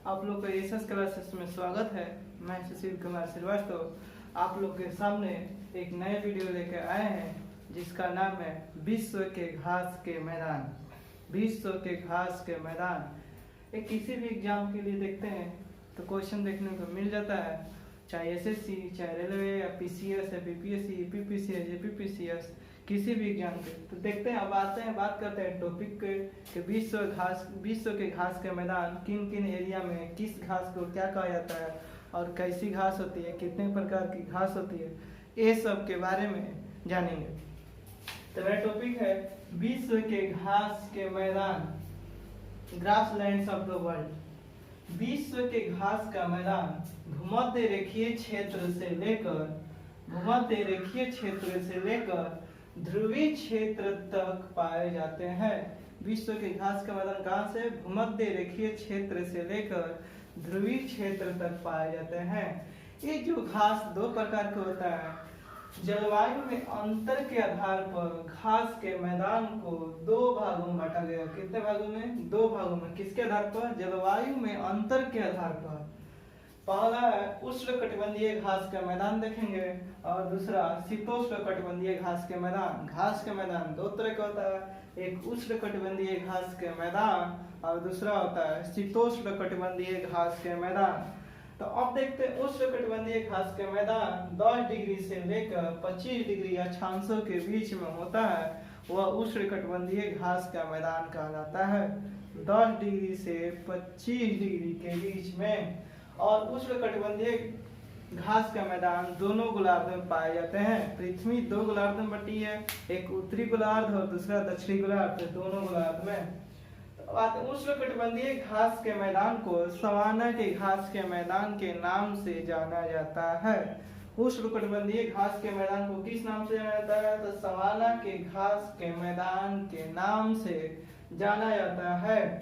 आप लोग का एसएस क्लासेस में स्वागत है। मैं सुशील कुमार श्रीवास्तव आप लोग के सामने एक नए वीडियो लेकर आए हैं जिसका नाम है विश्व के घास के मैदान। विश्व के घास के मैदान एक किसी भी एग्जाम के लिए देखते हैं तो क्वेश्चन देखने को मिल जाता है, चाहे एसएससी, चाहे रेलवे या पीसीएस या बीपीएससी, यूपीपीसीएस, जेपीपीसीएस, किसी भी एग्जाम के। तो देखते हैं, अब आते हैं, बात करते हैं टॉपिक के कि विश्व के घास के मैदान किन किन एरिया में किस घास को क्या कहा जाता है और कैसी घास होती है, कितने प्रकार की घास होती है, ये सब के बारे में जानेंगे। तो मेरा टॉपिक है विश्व के घास के मैदान, ग्रासलैंड्स ऑफ द वर्ल्ड। विश्व के घास का मैदान भूमध्य रेखीय क्षेत्र से लेकर ध्रुवीय क्षेत्र तक पाए जाते हैं। विश्व के घास का मैदान कहाँ से? भूमध्य रेखीय क्षेत्र से लेकर ध्रुवीय क्षेत्र तक पाए जाते हैं। ये जो घास दो प्रकार का होता है। जलवायु में अंतर के आधार पर घास के मैदान को दो भागों में बांटा गया। कितने भागों में? दो भागों में। किसके आधार पर? जलवायु में अंतर के आधार पर। पहला है उष्णकटिबंधीय घास का मैदान देखेंगे और दूसरा शीतोष्णकटिबंधीय घास के मैदान। घास के मैदान दो तरह का होता है, एक उष्णकटिबंधीय घास के मैदान और दूसरा होता है शीतोष्णकटिबंधीय घास के मैदान। तो अब देखते हैं उष्णकटिबंधीय घास के मैदान 10 डिग्री से लेकर 25 डिग्री अक्षांशों के बीच में होता है, वह उष्णकटिबंधीय घास का मैदान कहा जाता है। 10 डिग्री से 25 डिग्री के बीच में। और उष्णकटिबंधीय घास का मैदान दोनों गोलार्ध में पाए जाते हैं। पृथ्वी दो गोलार्ध में बटी है, एक उत्तरी गोलार्ध और दूसरा दक्षिणी गोलार्ध, दोनों गोलार्ध में। तो उष्णकटिबंधीय घास के मैदान को सवाना के घास के मैदान के नाम से जाना जाता है। उष्णकटिबंधीय घास के मैदान को किस नाम से जाना जाता है? तो सवाना के घास के मैदान के नाम से जाना जाता है।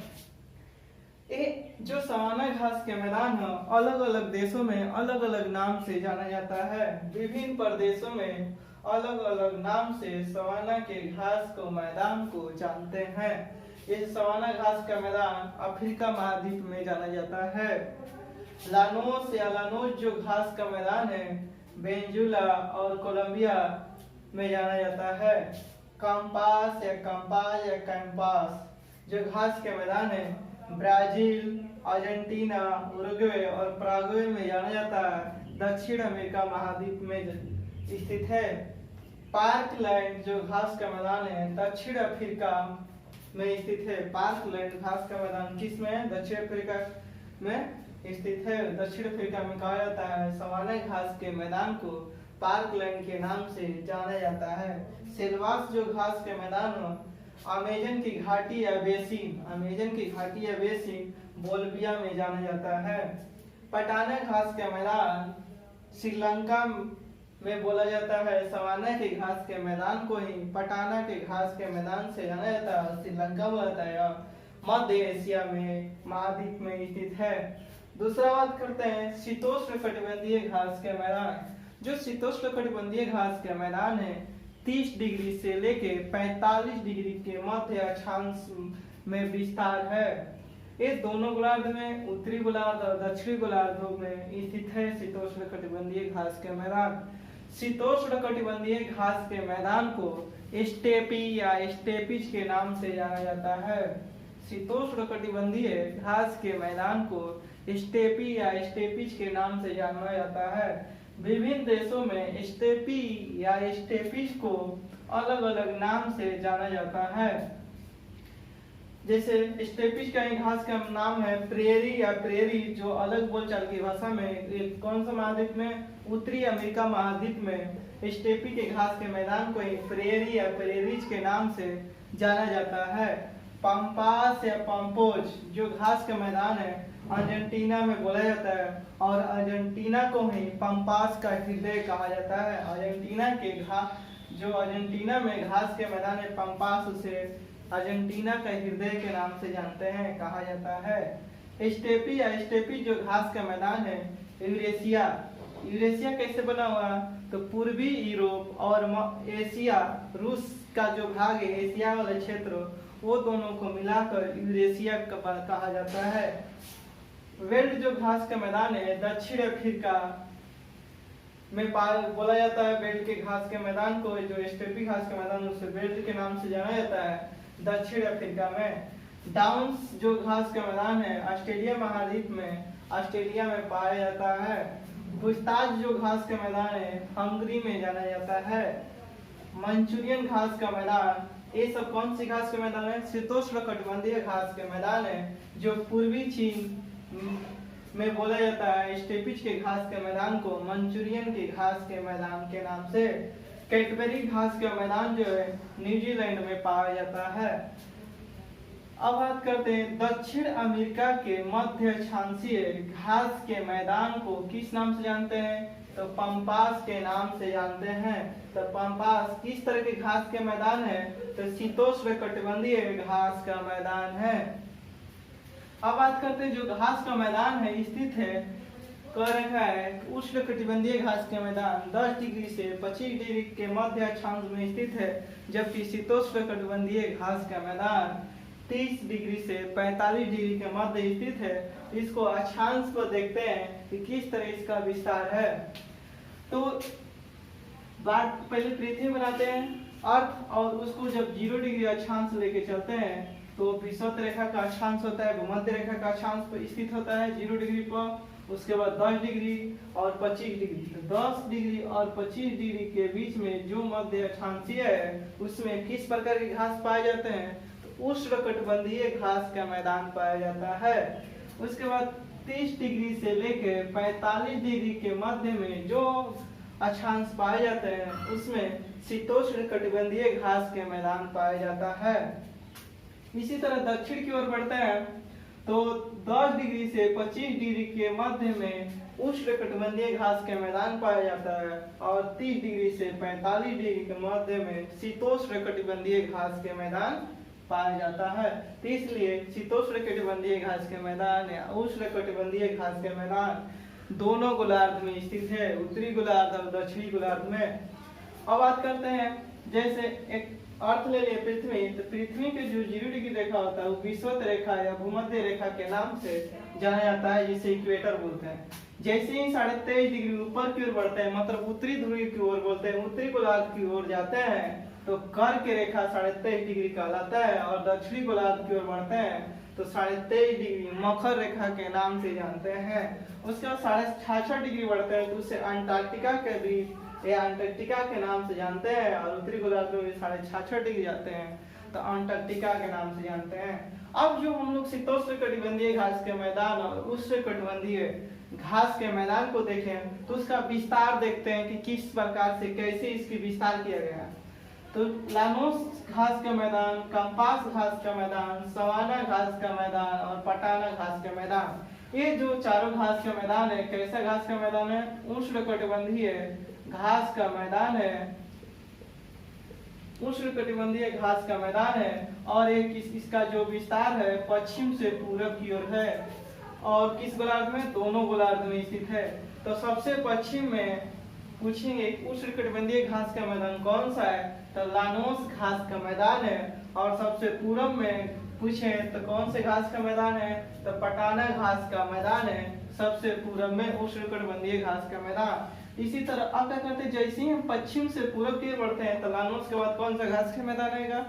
ये जो सवाना घास के मैदान है अलग अलग देशों में अलग अलग नाम से जाना जाता है। विभिन्न प्रदेशों में अलग अलग नाम से सवाना के घास को मैदान को जानते हैं। ये सवाना घास का मैदान अफ्रीका महाद्वीप में जाना जाता है। लानोस या लानोस जो घास का मैदान है वेनेजुला और कोलंबिया में जाना जाता है। कैंपास या कैंपास जो घास के मैदान है ब्राजील, अर्जेंटीना, उरुग्वे और पैराग्वे में जाना जाता है। दक्षिण अमेरिका महाद्वीप में स्थित है। पार्कलैंड जो घास का मैदान है दक्षिण अफ्रीका में स्थित है। पार्कलैंड घास का मैदान किस में है? दक्षिण अफ्रीका में स्थित है। दक्षिण अफ्रीका में कहा जाता है सवाना घास के मैदान को पार्कलैंड के नाम से जाना जाता है। सेल्वास जो घास के मैदान हो अमेजन की घाटी या बेसिन बोलिविया में जाना जाता है। पटाना घास का मैदान श्रीलंका में बोला जाता है। सवाना के घास के मैदान को ही पटाना के घास के मैदान से जाना जाता है। श्रीलंका में होता है, मध्य एशिया में महाद्वीप में स्थित है। दूसरा बात करते हैं शीतोष्णकटिबंधीय घास के मैदान। जो शीतोष्णकटिबंधीय घास के मैदान है 30 डिग्री से लेके 45 डिग्री के मध्य अक्षांश में विस्तार है। ये दोनों गोलार्ध में उत्तरी गोलार्ध और दक्षिणी गोलार्धों में स्थित है शीतोष्णकटिबंधीय घास के मैदान। शीतोष्णकटिबंधीय घास के मैदान को स्टेपी या स्टेपिज के नाम से जाना जाता है। शीतोष्णकटिबंधीय घास के मैदान को स्टेपी या स्टेपिज के नाम से जाना जाता है। विभिन्न देशों में स्टेपी या स्टेपिज को अलग अलग नाम से जाना जाता है। जैसे स्टेपिज का घास का नाम है प्रेरी या प्रेरी, जो अलग बोलचाल की भाषा में कौन सा महाद्वीप में? उत्तरी अमेरिका महाद्वीप में स्टेपी के घास के मैदान को ही प्रेरी या प्रेरीज के नाम से जाना जाता है। पंपास या पंपोज जो घास का मैदान है अर्जेंटीना में बोला जाता है और अर्जेंटीना को ही पंपास का हृदय कहा जाता है। अर्जेंटीना में घास के मैदान है पंपास, उसे अर्जेंटीना का हृदय के नाम से जानते हैं, कहा जाता है। स्टेपी या स्टेपी जो घास का मैदान है यूरेशिया कैसे बना हुआ? तो पूर्वी यूरोप और एशिया, रूस का जो भाग है एशिया वाला क्षेत्र, वो दोनों को मिलाकर यूरेशिया कहा जाता है। वेल्ड जो घास का मैदान है दक्षिण अफ्रीका में बोला जाता है। बेल्ट के घास के मैदान को, जो स्टेपी घास के मैदान उसे बेल्ट के नाम से जाना जाता है दक्षिण अफ्रीका में। डाउन्स जो घास का मैदान है ऑस्ट्रेलिया महाद्वीप में, ऑस्ट्रेलिया में पाया जाता है। पुछताछ जो घास का मैदान है हंगरी में जाना जाता है। मंचूरियन घास का मैदान, ये सब कौन सी घास के मैदान है? शीतोष्णकटिबंधीय घास के मैदान है जो पूर्वी चीन में बोला जाता है। स्टेपिज के घास के मैदान को मंचूरियन के घास के मैदान के नाम से। कैडबरी घास का मैदान जो है न्यूजीलैंड में पाया जाता है। अब बात करते हैं दक्षिण अमेरिका के मध्य अक्षांशीय घास के मैदान को किस नाम से जानते हैं? तो पंपास के नाम से जानते हैं। तो पंपास किस तरह के घास के मैदान है? तो शीतोष्णकटिबंधीय घास का मैदान है। अब बात करते हैं जो घास का मैदान है स्थित है, कह रखा है उष्णकटिबंधीय घास के मैदान 10 डिग्री से 25 डिग्री के मध्य अक्षांश में स्थित है, जबकि शीतोष्णकटिबंधीय घास का मैदान 30 डिग्री से 45 डिग्री के मध्य स्थित है। इसको अक्षांश पर देखते हैं कि किस तरह इसका विस्तार है। तो बात पहले पृथ्वी बनाते हैं अर्थ, और उसको जब 0 डिग्री अक्षांश लेके चलते हैं तो विषुवत रेखा का अक्षांश होता है, भूमध्य रेखा का अक्षांश पर स्थित होता है 0 डिग्री पर। उसके बाद 10 डिग्री और 25 डिग्री, तो 10 डिग्री और 25 डिग्री के बीच में जो मध्य अक्षांशीय है उसमें किस प्रकार के घास पाए जाते हैं? तो उष्णकटिबंधीय घास का मैदान पाया जाता है। उसके बाद 30 डिग्री से लेकर 45 डिग्री के मध्य में जो अक्षांश पाए जाते हैं उसमें शीतोष्णकटिबंधीय घास के मैदान पाया जाता है। इसी तरह दक्षिण की ओर बढ़ते हैं तो 10 डिग्री से 25 डिग्री के मध्य में उष्णकटिबंधीय घास के मैदान पाया जाता है, और 30 डिग्री से 45 डिग्री के मध्य में शीतोष्णकटिबंधीय घास के मैदान पाया जाता है। तो इसलिए शीतोष्णकटिबंधीय घास के मैदान या उष्णकटिबंधीय घास के मैदान दोनों गोलार्ध में स्थित है, उत्तरी गोलार्ध और दक्षिणी गोलार्ध में। अब बात करते हैं जैसे एक अर्थ ले लिए पृथ्वी, तो पृथ्वी के जो 0 डिग्री रेखा होता है वो विषुवत रेखा या भूमध्य रेखा के नाम से जाना जाता है, जिसे इक्वेटर बोलते हैं। जैसे ही 23.5 डिग्री ऊपर की ओर बढ़ते हैं, मतलब उत्तरी ध्रुव की ओर बोलते हैं, उत्तरी गोलार्ध की ओर जाते हैं तो कर्क की रेखा 23.5 डिग्री कहलाता है, और दक्षिणी गोलार्ध की ओर बढ़ते हैं तो 23.5 डिग्री मकर रेखा के नाम से जानते हैं। उसके बाद 66.5 डिग्री बढ़ते हैं तो उसे अंटार्कटिका के बीच या अंटार्कटिका के नाम से जानते हैं, और उत्तरी गोलार्ध में 66.5 डिग्री जाते हैं तो अंटार्कटिका के नाम से जानते हैं। अब जो हम लोग शीतोष्णकटिबंधीय घास के मैदान और उष्णकटिबंधीय घास के मैदान को देखें तो उसका विस्तार देखते हैं कि किस प्रकार से कैसे इसकी विस्तार किया गया है। तो लानोस घास का मैदान, कंपास घास का मैदान, सवाना घास का मैदान और पटाना घास का मैदान, ये जो चारों घास का मैदान है, कैसा घास का मैदान है? उष्णकटिबंधीय घास का मैदान है, उष्णकटिबंधीय घास का मैदान है। और एक इसका जो विस्तार है पश्चिम से पूरब की ओर है, और किस गोलार्ध में? दोनों गोलार्ध में स्थित है। तो सबसे पश्चिम में पूछेंगे उष्णकटिबंधीय घास का मैदान कौन सा है? तो लानोस घास का मैदान है। और सबसे पूरब में पूछे तो कौन से घास का मैदान है? तो पटाना घास का मैदान है, सबसे पूरब में उष्णकटिबंधीय घास का मैदान। इसी तरह अब क्या करते हैं, जैसे ही हम पश्चिम से पूरब की ओर बढ़ते हैं तो लानोस के बाद कौन सा घास का मैदान आएगा?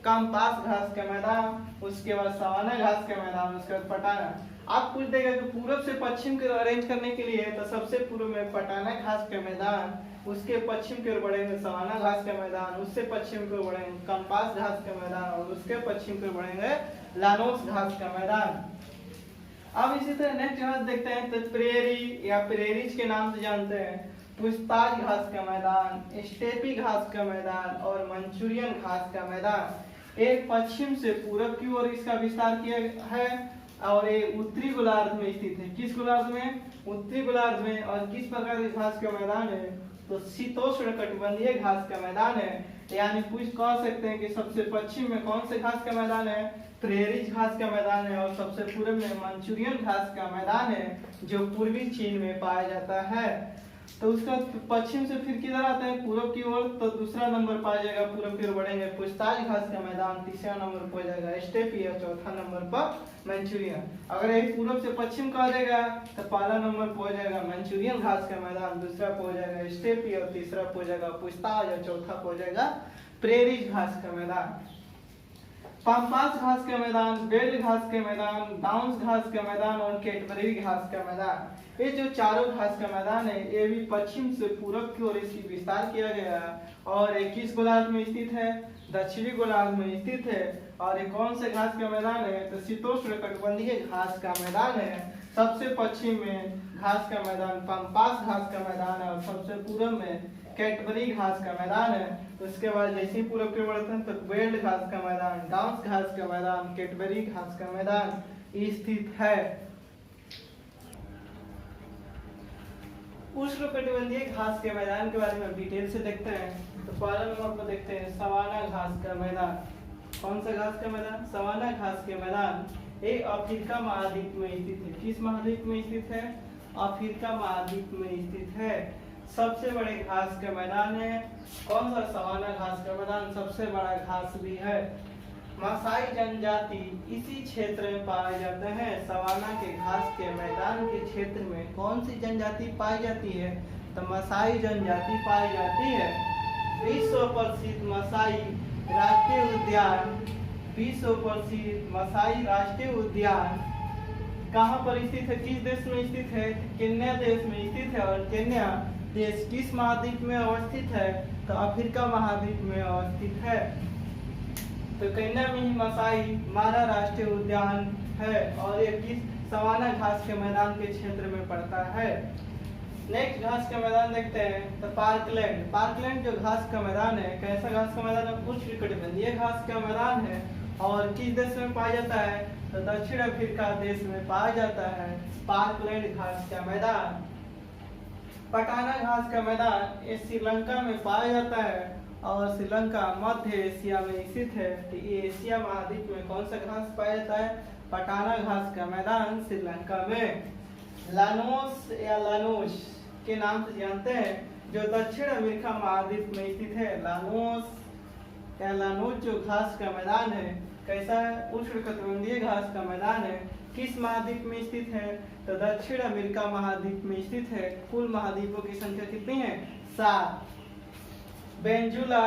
कंपास घास का मैदान, उसके बाद सवाना घास का मैदान, उसके बाद पटाना। आप पूछ देगा कि पूरब से पश्चिम की ओर अरेंज करने के लिए, तो सबसे पूर्व में पटाना घास का मैदान, उसके पश्चिम की ओर बढ़ेंगे सवाना घास का मैदान, उससे पश्चिम की ओर बढ़ेंगे कंपास घास का मैदान, और उसके पश्चिम की ओर बढ़ेंगे लानोस घास का मैदान। अब इसी तरह नेक्स्ट घास देखते हैं तो प्रेरी या प्रेरीज के नाम से जानते हैं। पुछताछ घास का मैदान, स्टेपी घास का मैदान और मंचूरियन घास का मैदान। एक पश्चिम से पूरब की ओर इसका विस्तार किया है, और ये उत्तरी गोलार्ध में स्थित है। किस गोलार्ध में? उत्तरी गोलार्ध में। और किस प्रकार के घास का मैदान है? तो शीतोष्णकटिबंधीय घास का मैदान है। यानी पूछ कह सकते हैं कि सबसे पश्चिम में कौन से घास का मैदान है? प्रेरीज घास का मैदान है, और सबसे पूर्व में मंचूरियन घास का मैदान है जो पूर्वी चीन में पाया जाता है। तो उसका पश्चिम से फिर किधर आते हैं पूर्व की ओर, तो दूसरा नंबर पाया जाएगा पूर्व की ओर बढ़ेंगे पूछताछ घास का मैदान, तीसरा नंबर पर जाएगा स्टेपिया, चौथा नंबर पर मंचूरियन। अगर यही पूर्व से पश्चिम कहा जाएगा तो पहला नंबर पर जाएगा मंचूरियन घास का मैदान, दूसरा पर जाएगा स्टेपिया, तीसरा पर जाएगा पूछताछ और चौथा पर जाएगा प्रेरी घास का मैदान। पाम्पास घास के मैदान, बेल्ट घास के मैदान, डाउन्स घास के मैदान और कैडबरी घास का मैदान, ये जो चारों घास का मैदान है ये भी पश्चिम से पूरब की ओर इसकी विस्तार किया गया है और 21 गोलार्ध में स्थित है, दक्षिणी गोलार्ध में स्थित है। और ये कौन से घास का मैदान है, तो शीतोष्ण कटिबंधीय घास का मैदान है। सबसे पश्चिम में घास का मैदान पाम्पास घास का मैदान है और सबसे पूर्व में कैडबरी घास का मैदान है। उसके बाद जैसे ही पूर्व की ओर बढ़ते हैं तो बेल्ट घास का मैदान, डाउन्स घास का मैदान, कैडबरी घास का मैदान स्थित है। उष्णकटिबंधीय घास के मैदान के बारे में डिटेल से देखते हैं। तो पहला नंबर पर देखते हैं सवाना घास का मैदान। कौन सा घास का मैदान, सवाना घास के मैदान। ये अफ्रीका महाद्वीप में स्थित है। किस महाद्वीप में स्थित है, अफ्रीका महाद्वीप में स्थित है। सबसे बड़े घास का मैदान है। कौन सा, सवाना घास का मैदान सबसे बड़ा घास भी है। मासाई जनजाति इसी क्षेत्र में पाए जाते हैं। सवाना के घास के मैदान के क्षेत्र में कौन सी जनजाति पाई जाती है, तो मसाई जनजाति पाई जाती है। विश्व प्रसिद्ध मसाई राष्ट्रीय उद्यान, विश्व प्रसिद्ध मसाई राष्ट्रीय उद्यान कहाँ पर स्थित है, किस देश में स्थित है, केन्या देश में स्थित है। और केन्या देश किस महाद्वीप में अवस्थित है, तो अफ्रीका महाद्वीप में अवस्थित है। तो केन्या में ही मसाई मारा राष्ट्रीय उद्यान है और ये किस, सवाना घास के मैदान के क्षेत्र में पड़ता है। नेक्स्ट घास का मैदान देखते हैं तो पार्कलैंड। पार्कलैंड जो घास का मैदान है, कैसा घास का मैदान है, उष्णकटिबंधीय घास का मैदान है और किस देश में पाया जाता है, तो दक्षिण अफ्रीका देश में पाया जाता है पार्कलैंड घास का मैदान। पटाना घास का मैदान ये श्रीलंका में पाया जाता है और श्रीलंका मध्य एशिया में स्थित है। तो ये एशिया महाद्वीप में कौन सा घास पाया जाता है, पटाना घास का मैदान श्रीलंका में। लानोस या लानोस के नाम से जानते हैं, जो दक्षिण अमेरिका महाद्वीप में स्थित है। लानोस या लानोस जो घास का मैदान है कैसा है, उष्णकटिबंधीय घास का मैदान है। किस महाद्वीप में स्थित है, तो दक्षिण अमेरिका महाद्वीप में स्थित है। कुल महाद्वीपों की संख्या कितनी है, 7। वेनेजुला,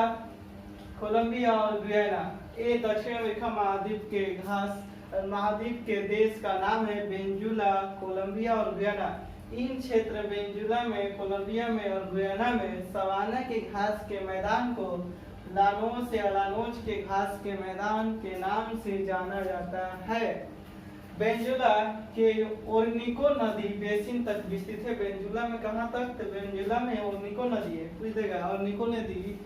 कोलंबिया और गुयाना, ये दक्षिण अमेरिका महाद्वीप के घास महाद्वीप के देश का नाम है वेनेजुला, कोलंबिया और गुयाना। इन क्षेत्र वेनेजुला में, कोलंबिया में और गुयाना में सवाना के घास के मैदान को लानोस या लानोच के घास के मैदान के नाम से जाना जाता है। वेनेजुला के ओरनिको नदी बेसिन तक विस्तृत है। वेनेजुला में कहाँ तक, तो वेनेजुला में ओरनिको नदी है, पूछ देगा ओरनिको नदी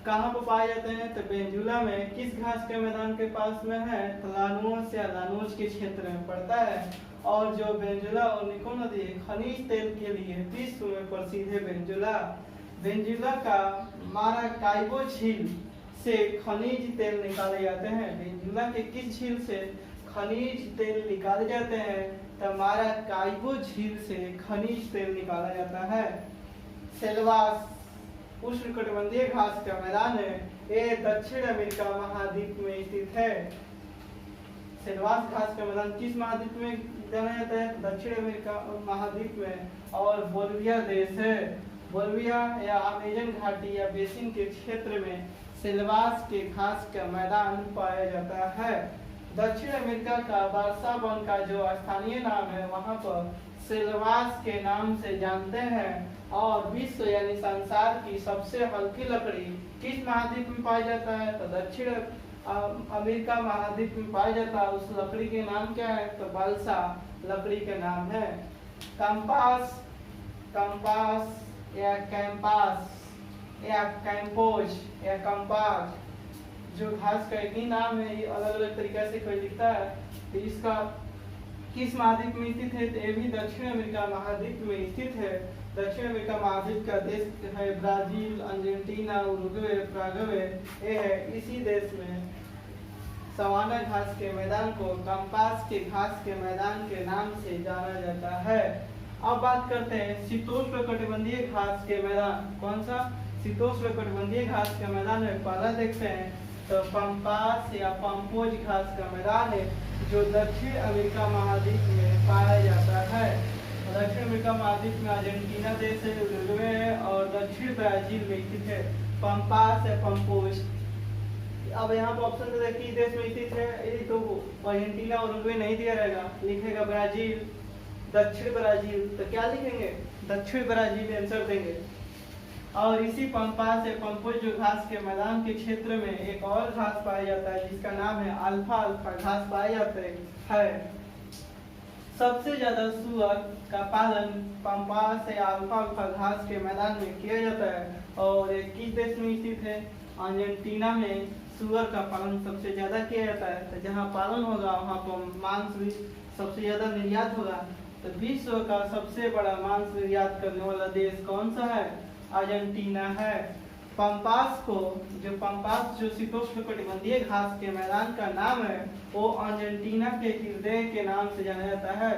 कहाँ पर पाए जाते हैं, तो वेनेजुला में किस घास के मैदान के पास में है, तो लानोस या लानोच के क्षेत्र में पड़ता है। और जो वेनेजुला ओरनिको नदी है खनिज तेल के लिए विश्व में प्रसिद्ध है। वेनेजुला, वेनेजुला का माराकाइबो झील से खनिज तेल निकाले जाते हैं। वेनेजुला के किस झील से खनिज तेल निकाले जाते हैं, तो माराकाइबो झील से खनिज तेल निकाला जाता है। सेल्वास उष्णकटिबंधीय घास का मैदान है, ये दक्षिण अमेरिका महाद्वीप में स्थित है। सेल्वास घास का मैदान किस महाद्वीप में जाना जाता है, दक्षिण अमेरिका महाद्वीप में। और बोलिविया देश है, बोलिविया या अमेजन घाटी या बेसिन के क्षेत्र में सेल्वास के घास का मैदान पाया जाता है। दक्षिण अमेरिका का बारसा वन का जो स्थानीय नाम है वहाँ पर सेल्वास के नाम से जानते हैं। और विश्व यानी संसार की सबसे हल्की लकड़ी किस महाद्वीप में पाया जाता है, तो दक्षिण अमेरिका महाद्वीप में पाया जाता है। उस लकड़ी के नाम क्या है, तो बालसा लकड़ी के नाम है। कंपास, कंपास या कैंपास या कैंपोज या कंपास जो घास का एक ही नाम है, ये अलग अलग तरीका से कोई लिखता है। तो इसका किस महाद्वीप में स्थित है, तो ये भी दक्षिण अमेरिका महाद्वीप में स्थित है। दक्षिण अमेरिका महाद्वीप का देश है ब्राजील, अर्जेंटीना, उरुग्वे, पैराग्वे, ये है। इसी देश में सवाना घास के मैदान को कंपास के घास के मैदान के नाम से जाना जाता है। अब बात करते हैं शीतोष्णकटिबंधीय घास के मैदान। कौन सा? शीतोष्णकटिबंधीय घास का मैदान है। पहला देखते हैं तो पंपास या पंपोज घास का मैदान है, जो दक्षिण अमेरिका महाद्वीप में पाया जाता है। दक्षिण अमेरिका महाद्वीप में अर्जेंटीना देश है, उरुग्वे है और दक्षिण ब्राजील में स्थित है। पंपास या पंपोज। अब यहाँ पर ऑप्शन दे देखिए देश में स्थित है, यदि तो अर्जेंटीना और उरुग्वे नहीं दिया रहेगा, लिखेगा ब्राजील, दक्षिण ब्राजील, तो क्या लिखेंगे? दक्षिण ब्राजील आंसर देंगे। और इसी पंपास या पंपोज जो घास के मैदान के क्षेत्र में एक और घास पाया जाता है, जिसका नाम है अल्फा अल्फा घास पाया जाता है। सबसे ज्यादा सुअर का पालन पंपास या अल्फा अल्फा घास के मैदान में किया जाता है और किस देश में स्थित है? अर्जेंटीना में सुअर का पालन सबसे ज्यादा किया जाता है। तो जहाँ पालन होगा वहाँ पर मांस भी सबसे ज्यादा निर्यात होगा। तो विश्व का सबसे बड़ा मांस निर्यात करने वाला देश कौन सा है? अर्जेंटीना है। पंपास जो शीतोष्णकटिबंधीय घास के मैदान का नाम है, वो अर्जेंटीना के हृदय के नाम से जाना जाता है।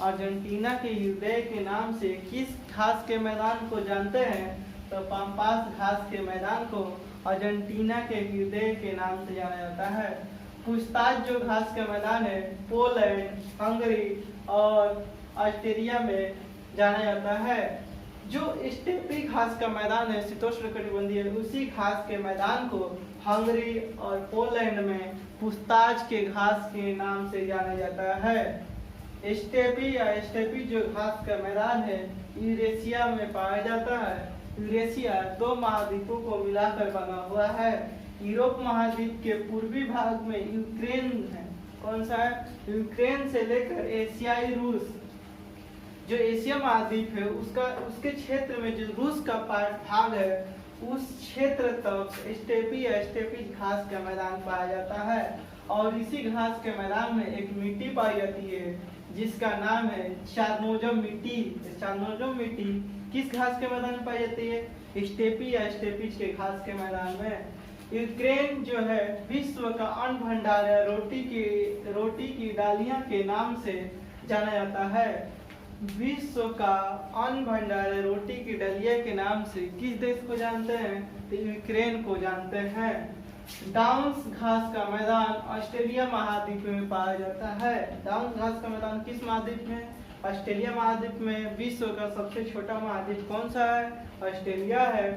अर्जेंटीना के हृदय के नाम से किस घास के मैदान को जानते हैं? तो पंपास घास के मैदान को अर्जेंटीना के हृदय के नाम से जाना जाता है। पूछताछ जो घास का मैदान है, पोलैंड, हंगरी और ऑस्ट्रेलिया में जाना जाता है। जो स्टेपी घास का मैदान है शीतोष्णकटिबंधीय, उसी घास के मैदान को हंगरी और पोलैंड में पूछताछ के घास के नाम से जाना जाता है। स्टेपी जो घास का मैदान है यूरेशिया में पाया जाता है। यूरेशिया 2 महाद्वीपों को मिलाकर बना हुआ है। यूरोप महाद्वीप के पूर्वी भाग में यूक्रेन है। कौन सा है? यूक्रेन से लेकर एशियाई रूस, जो एशिया महाद्वीप है उसके क्षेत्र में जो रूस का भाग है, उस क्षेत्र तक स्टेपी घास का मैदान पाया जाता है। और इसी घास के मैदान में एक मिट्टी पाई जाती है जिसका नाम है चारनोजम मिट्टी। चारनोजम मिट्टी किस घास के मैदान में पाई जाती है? स्टेपीज के घास के मैदान में। यूक्रेन जो है विश्व का अन्न भंडार है, रोटी की डालियां के नाम से जाना जाता है। विश्व का अन्न भंडार है, रोटी की डलिया के नाम से किस देश को जानते हैं? तो यूक्रेन को जानते हैं। डाउन्स घास का मैदान ऑस्ट्रेलिया महाद्वीप में पाया जाता है। डाउन्स घास का मैदान किस महाद्वीप में? ऑस्ट्रेलिया महाद्वीप में। विश्व का सबसे छोटा महाद्वीप कौन सा है? ऑस्ट्रेलिया है।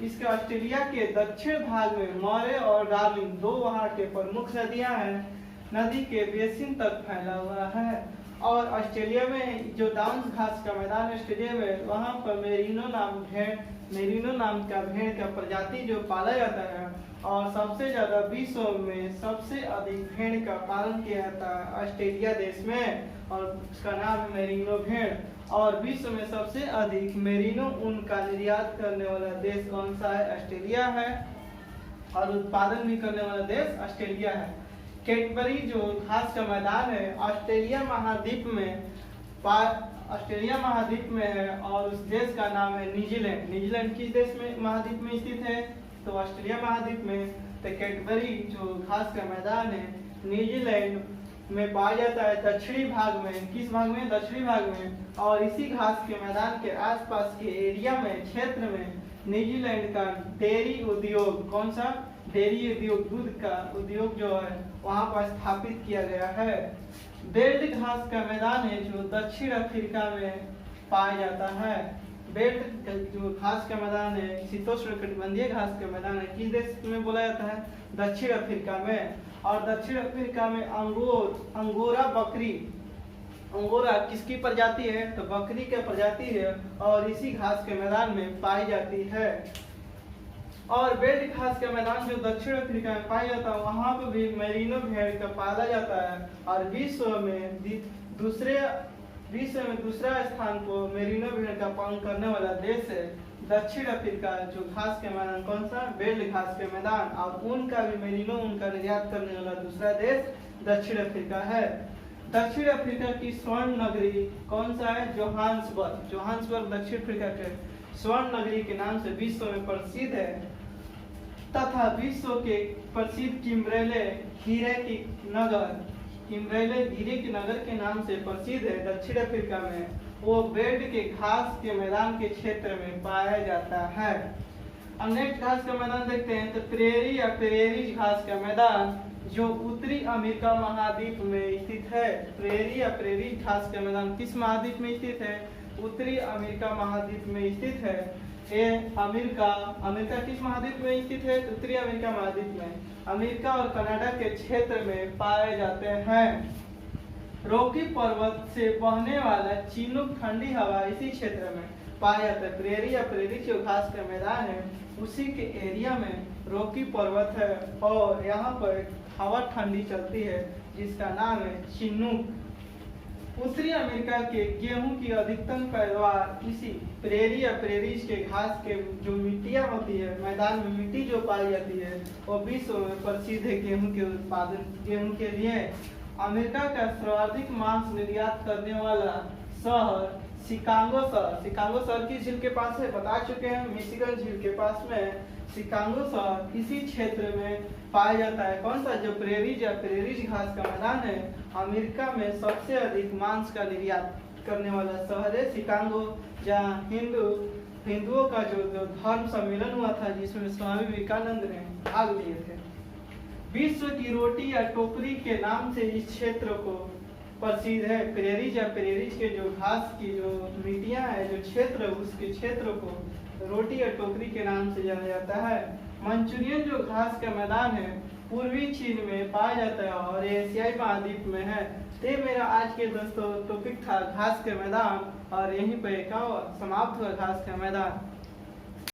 इसके ऑस्ट्रेलिया के दक्षिण भाग में मरे और डार्लिंग 2 वहाँ के प्रमुख नदियां हैं। नदी के बेसिन तक फैला हुआ है। और ऑस्ट्रेलिया में जो डाउन्स घास का मैदान ऑस्ट्रेलिया में, वहाँ पर मेरिनो नाम का भेड़ का प्रजाति जो पाला जाता है और सबसे ज्यादा विश्व में सबसे अधिक भेड़ का पालन किया जाता है ऑस्ट्रेलिया देश में, और उसका नाम है मेरिनो भेड़। और विश्व में सबसे अधिक मेरिनो ऊन का निर्यात करने वाला देश कौन सा है? ऑस्ट्रेलिया है। और उत्पादन भी करने वाला देश ऑस्ट्रेलिया है। कैडबरी जो घास का मैदान है ऑस्ट्रेलिया महाद्वीप में है और उस देश का नाम है न्यूजीलैंड। न्यूजीलैंड किस देश में महाद्वीप में स्थित है? तो ऑस्ट्रेलिया महाद्वीप में। तो कैडबरी जो घास का मैदान है न्यूजीलैंड में पाया जाता है, दक्षिणी भाग में। किस भाग में? दक्षिणी भाग में। और इसी घास के मैदान के आसपास के एरिया में, क्षेत्र में न्यूजीलैंड का डेयरी उद्योग, कौन सा? डेयरी उद्योग, दूध का उद्योग जो है वहां पर स्थापित किया गया है। बेल्ट घास का मैदान है जो दक्षिण अफ्रीका में पाया जाता है। बेल्ट जो घास का मैदान है शीतोष्णकटिबंधीय घास का मैदान है, किस देश में बोला जाता है? दक्षिण अफ्रीका में। और दक्षिण अफ्रीका में अंगोरा बकरी, अंगोरा किसकी प्रजाति है? तो बकरी की प्रजाति है और इसी घास के मैदान में पाई जाती है। और बेल्ट घास का मैदान जो दक्षिण अफ्रीका में पाया जाता है, वहां पर भी मेरिनो भेड़ का पाला जाता है। और विश्व में दूसरा स्थान पर मेरिनो भेड़ का पालन करने वाला देश है दक्षिण अफ्रीका। जो घास के मैदान कौन सा? बेल्ट घास के मैदान। और ऊन का भी मेरिनो ऊन का निर्यात करने वाला दूसरा देश दक्षिण अफ्रीका है। दक्षिण अफ्रीका की स्वर्ण नगरी कौन सा है? जोहान्सबर्ग दक्षिण अफ्रीका के स्वर्ण नगरी के नाम से विश्व में प्रसिद्ध है। तथा विश्व के प्रसिद्ध किम्बरेले हीरे की किम्बेले गिरिक नगर के नाम से प्रसिद्ध है दक्षिण अफ्रीका में, वो बेड के घास के मैदान के क्षेत्र में पाया जाता है। अब नेक्स्ट घास का मैदान देखते हैं, तो प्रेरी या प्रेरीज घास का मैदान जो उत्तरी अमेरिका महाद्वीप में स्थित है। प्रेरी या प्रेरीज घास का मैदान किस महाद्वीप में स्थित है? उत्तरी अमेरिका महाद्वीप में स्थित है। ये अमेरिका किस महाद्वीप में स्थित है? उत्तरी अमेरिका महाद्वीप में। अमेरिका और कनाडा के क्षेत्र में पाए जाते हैं। रॉकी पर्वत से बहने वाला चिनूक ठंडी हवा इसी क्षेत्र में पाया जाता है। प्रेरी या प्रेरी जो घास का मैदान है उसी के एरिया में रॉकी पर्वत है और यहाँ पर हवा ठंडी चलती है जिसका नाम है चिनूक। उत्तरी अमेरिका के गेहूं की अधिकतम पैदावार इसी प्रेरी या प्रेरीज के घास के जो मिट्टियां होती है, मैदान में मिट्टी जो पाई जाती है वो विश्व में प्रसिद्ध है गेहूं के उत्पादन। गेहूं के लिए अमेरिका का सर्वाधिक मांस निर्यात करने वाला शहर शिकागो शहर की झील के पास है, बता चुके हैं, मिशिगन झील के पास में शिकागो शहर इसी क्षेत्र में पाया जाता है। कौन सा? जो प्रेरीज या प्रेरीज घास का मैदान है, अमेरिका में सबसे अधिक मांस का निर्यात करने वाला शहर है शिकागो, जहाँ हिंदुओं का जो धर्म सम्मेलन हुआ था जिसमें स्वामी विवेकानंद ने भाग लिए थे। विश्व की रोटी या टोकरी के नाम से इस क्षेत्र को प्रसिद्ध है। प्रेरीज या प्रेरीज के जो घास की जो मिट्टियां है, जो क्षेत्र उसके क्षेत्र को रोटी या टोकरी के नाम से जाना जाता है। मंचूरियन जो घास का मैदान है पूर्वी चीन में पाया जाता है और एशियाई महाद्वीप में है। ये मेरा आज के दोस्तों टॉपिक था घास के मैदान और यहीं पे समाप्त हुआ घास का मैदान।